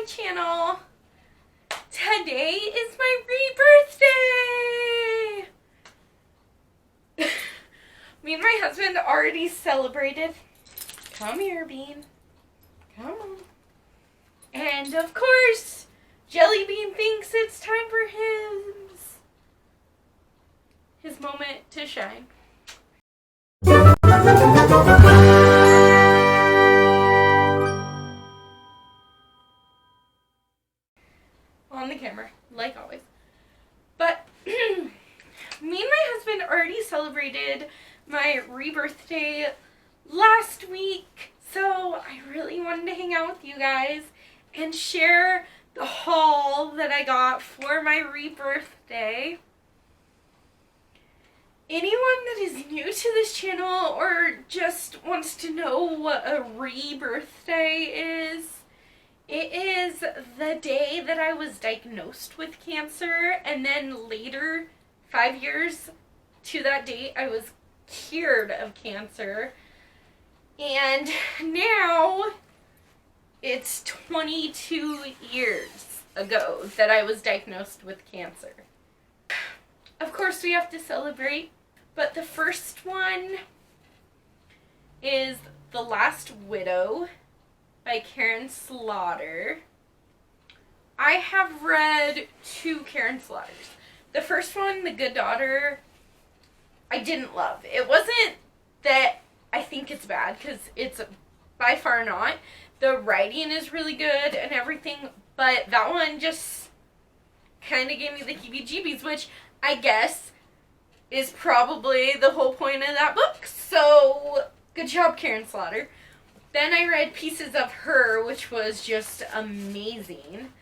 my channel. Today is my ReBirthday. Me and my husband already celebrated. Come here, Bean. Come on. And of course, Jelly Bean thinks it's time for his moment to shine. On the camera, like always. But me and my husband already celebrated my ReBirthday last week, so I really wanted to hang out with you guys and share the haul that I got for my ReBirthday. Anyone that is new to this channel or just wants to know what a ReBirthday is, it is the day that I was diagnosed with cancer, and then later, 5 years to that date, I was cured of cancer. And now it's 22 years ago that I was diagnosed with cancer. Of course, we have to celebrate, but the first one is The Last Widow by Karen Slaughter. I have read 2 Karen Slaughters. The first one, The Good Daughter, I didn't love. It wasn't that I think it's bad, because it's by far not. The writing is really good and everything, but that one just kind of gave me the heebie-jeebies, which I guess is probably the whole point of that book. So, good job, Karen Slaughter. Then I read Pieces of Her, which was just amazing.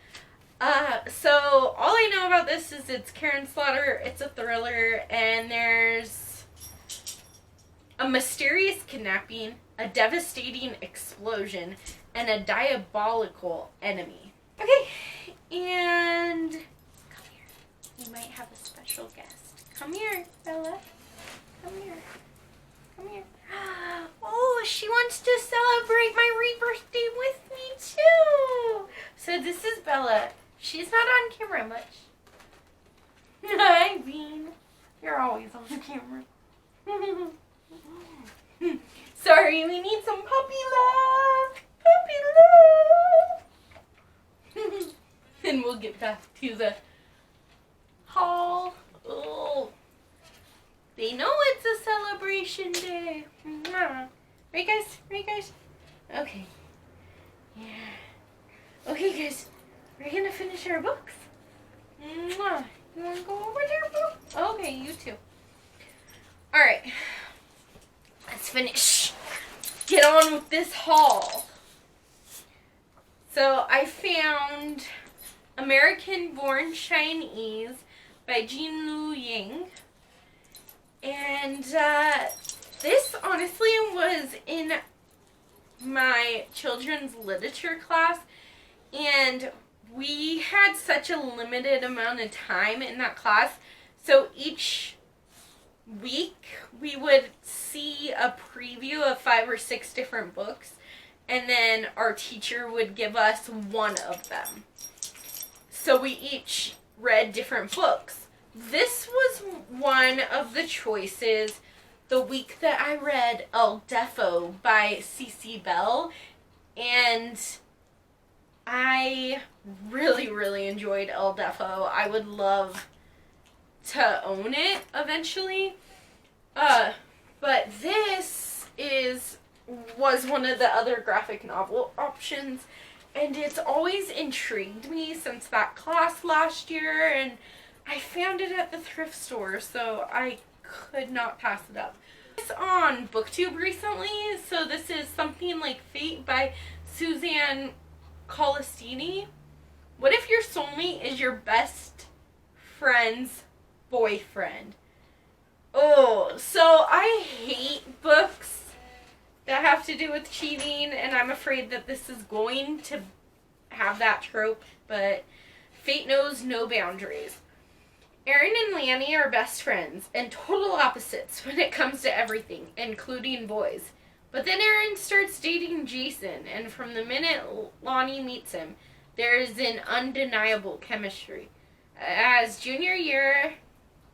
So all I know about this is it's Karen Slaughter, it's a thriller, and there's a mysterious kidnapping, a devastating explosion, and a diabolical enemy. Okay, and come here. We might have a special guest. Come here, Bella. Come here. Come here. Oh, she wants to celebrate my ReBirthday with me too. So this is Bella. She's not on camera much. Hi, Bean. You're always on camera. Sorry, we need some puppy love. Puppy love. And we'll get back to the haul. Oh. They know it's a celebration day. Right, guys? Right, guys? Okay. Yeah. Okay, guys. We're going to finish our books. You want to go over there, boo? Okay, you too. Alright. Let's finish. Get on with this haul. So, I found American-Born Chinese by Jean Lu Ying. And this honestly was in my children's literature class, and we had such a limited amount of time in that class, so each week we would see a preview of 5 or 6 different books, and then our teacher would give us one of them. So we each read different books. This was one of the choices the week that I read El Defo by C.C. Bell, and I really, really enjoyed El Defo. I would love to own it eventually, but this was one of the other graphic novel options, and it's always intrigued me since that class last year, and I found it at the thrift store, so I could not pass it up. It's on BookTube recently, so this is Something Like Fate by Suzanne Colestini. What if your soulmate is your best friend's boyfriend? Oh, so I hate books that have to do with cheating, and I'm afraid that this is going to have that trope, but fate knows no boundaries. Erin and Lanny are best friends and total opposites when it comes to everything, including boys. But then Erin starts dating Jason, and from the minute Lonnie meets him, There is an undeniable chemistry. As junior year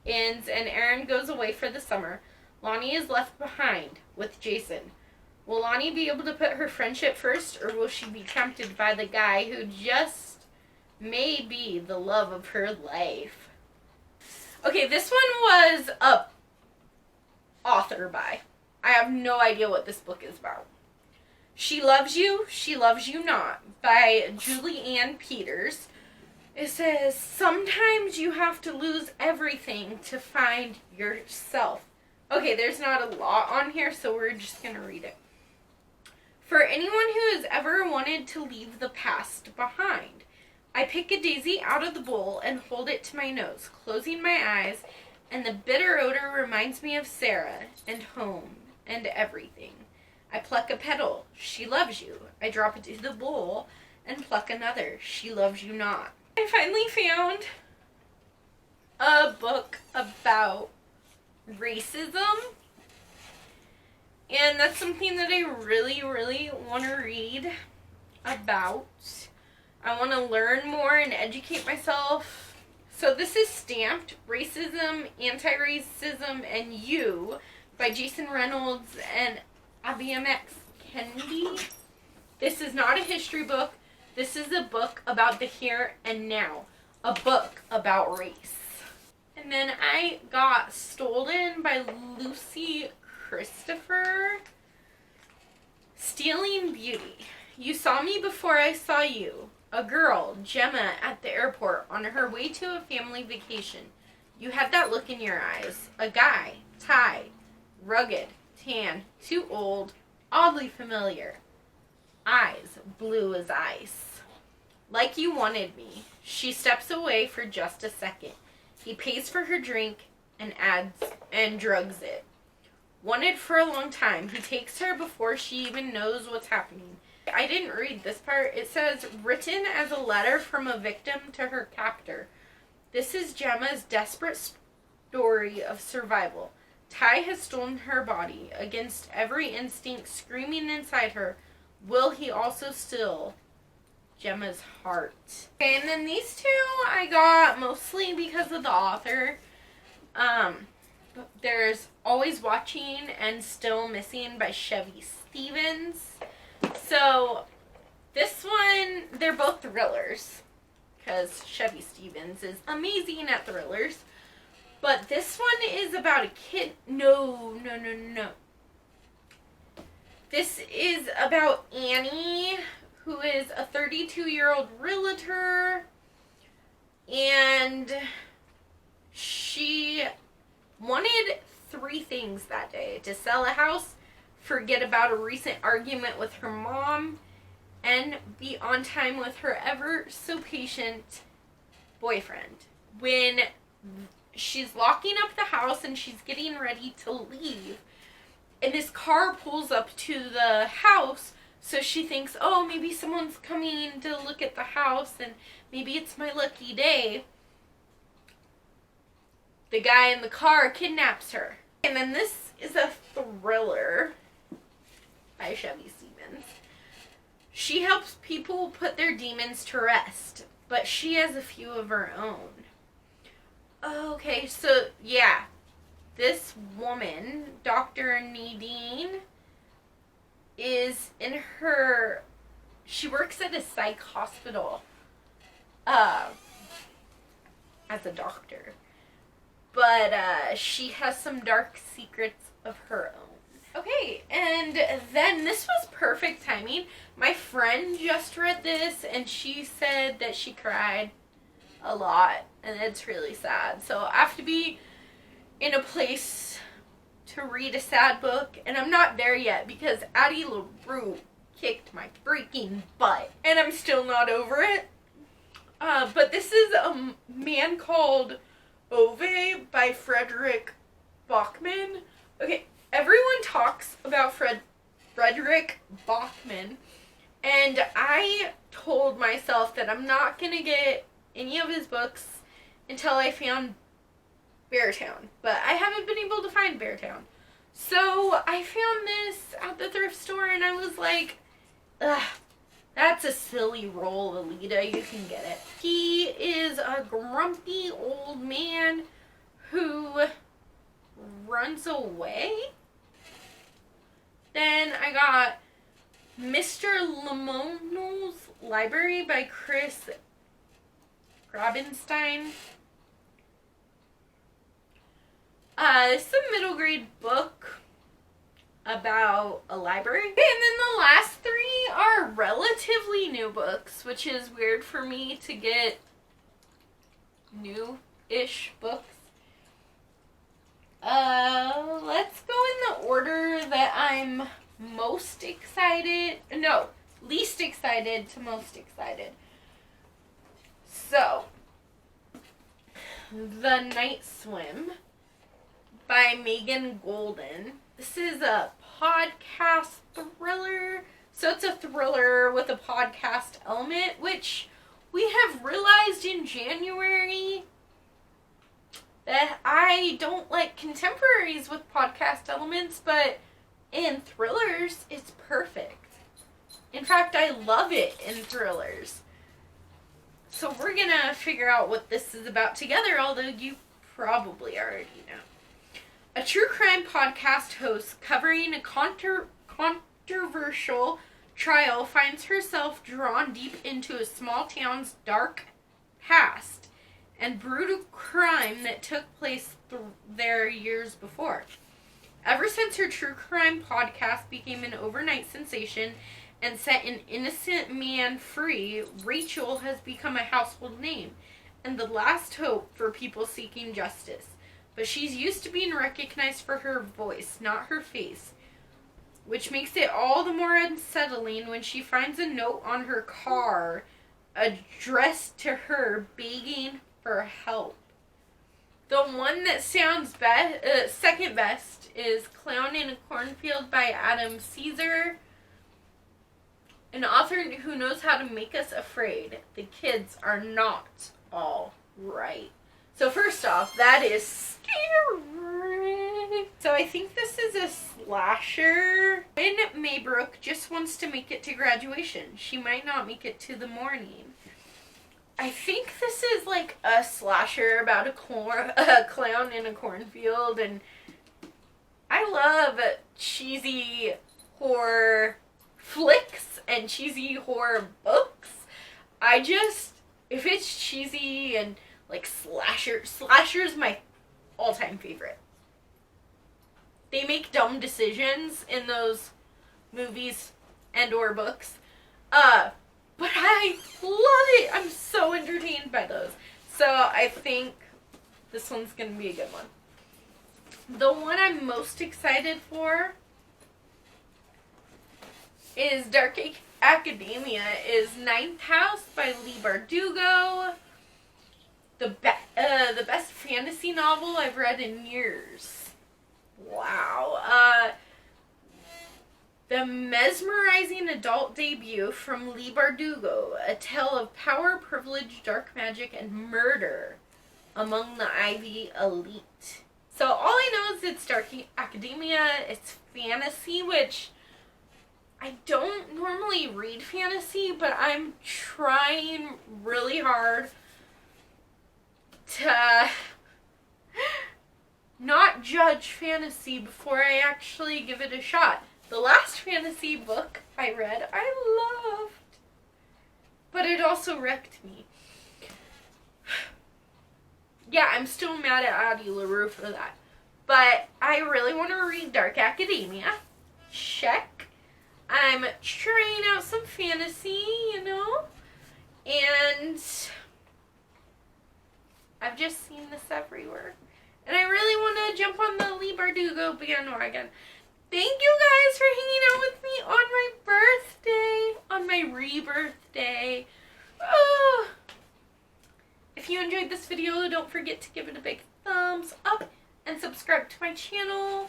ends and Erin goes away for the summer, Lonnie is left behind with Jason. Will Lonnie be able to put her friendship first, or will she be tempted by the guy who just may be the love of her life? Okay, this one was a author by. I have no idea what this book is about. She Loves You Not by Julie Ann Peters. It says, sometimes you have to lose everything to find yourself. Okay, there's not a lot on here, so we're just going to read it. For anyone who has ever wanted to leave the past behind, I pick a daisy out of the bowl and hold it to my nose, closing my eyes, and the bitter odor reminds me of Sarah and home and everything. I pluck a petal. She loves you. I drop it into the bowl and pluck another. She loves you not. I finally found a book about racism, and that's something that I really, really want to read about. I want to learn more and educate myself. So this is stamped Racism, Anti-Racism, and You by Jason Reynolds and Abimax Kennedy. This is not a history book. This is a book about the here and now. A book about race. And then I got Stolen by Lucy Christopher. Stealing Beauty. You saw me before I saw you. A girl, Gemma, at the airport on her way to a family vacation. You had that look in your eyes. A guy, Ty, rugged, tan, too old, oddly familiar. Eyes, blue as ice. Like you wanted me. She steps away for just a second. He pays for her drink and drugs it. Wanted for a long time. He takes her before she even knows what's happening. I didn't read this part. It says, written as a letter from a victim to her captor. This is Gemma's desperate story of survival. Ty has stolen her body. Against every instinct screaming inside her, will he also steal Gemma's heart? Okay, and then these two I got mostly because of the author. There's Always Watching and Still Missing by Chevy Stevens. So this one, they're both thrillers because Chevy Stevens is amazing at thrillers. But this one is about a kid. No. This is about Annie, who is a 32-year-old realtor, and she wanted 3 things that day: to sell a house, forget about a recent argument with her mom, and be on time with her ever so patient boyfriend. When she's locking up the house and she's getting ready to leave, and this car pulls up to the house, so she thinks, oh, maybe someone's coming to look at the house and maybe it's my lucky day. The guy in the car kidnaps her. And then this is a thriller by Chevy Stevens. She helps people put their demons to rest, but she has a few of her own. Okay, so yeah, this woman, Dr. Nadine, is in her, she works at a psych hospital as a doctor, but she has some dark secrets of her own. Okay, and then this was perfect timing. My friend just read this and she said that she cried a lot, and it's really sad. So I have to be in a place to read a sad book, and I'm not there yet because Addie LaRue kicked my freaking butt, and I'm still not over it. But this is a Man Called Ove by Frederick Bachman. Okay, everyone talks about Frederick Bachman, and I told myself that I'm not gonna get any of his books until I found Beartown, but I haven't been able to find Beartown. So I found this at the thrift store and I was like, ugh, that That's a silly role, Alita. You can get it. He is a grumpy old man who runs away. Then I got Mr. Limonel's Library by Chris Grabenstein. It's a middle grade book about a library. And then the last three are relatively new books, which is weird for me to get new-ish books. Let's go in the order that I'm least excited to most excited. So, The Night Swim by Megan Golden. This is a podcast thriller. So it's a thriller with a podcast element, which we have realized in January that I don't like contemporaries with podcast elements, but in thrillers, it's perfect. In fact, I love it in thrillers. So we're gonna figure out what this is about together, although you probably already know. A true crime podcast host covering a controversial trial finds herself drawn deep into a small town's dark past and brutal crime that took place there years before. Ever since her true crime podcast became an overnight sensation and set an innocent man free, Rachel has become a household name and the last hope for people seeking justice. But she's used to being recognized for her voice, not her face, which makes it all the more unsettling when she finds a note on her car addressed to her begging for help. The one that sounds second best is Clown in a Cornfield by Adam Caesar, an author who knows how to make us afraid. The kids are not all right. So first off, that is scary. So I think this is a slasher. When Maybrook just wants to make it to graduation. She might not make it to the morning. I think this is like a slasher about a clown in a cornfield, and I love cheesy horror flicks and cheesy horror books. If it's cheesy and like slasher's my all-time favorite. They make dumb decisions in those movies and or books. But I love it. I'm so entertained by those. So I think this one's going to be a good one. The one I'm most excited for is Dark Academia is Ninth House by Leigh Bardugo. The best fantasy novel I've read in years. Wow. The mesmerizing adult debut from Leigh Bardugo, a tale of power, privilege, dark magic, and murder among the Ivy elite. So all I know is it's Dark Academia, it's fantasy, which I don't normally read fantasy, but I'm trying really hard to not judge fantasy before I actually give it a shot. The last fantasy book I read, I loved, but it also wrecked me. Yeah, I'm still mad at Addie LaRue for that. But I really want to read Dark Academia. Check. I'm trying out some fantasy, and I've just seen this everywhere. And I really want to jump on the Leigh Bardugo bandwagon. Thank you guys for hanging out with me on my birthday, on my ReBirthday. Oh. If you enjoyed this video, don't forget to give it a big thumbs up and subscribe to my channel.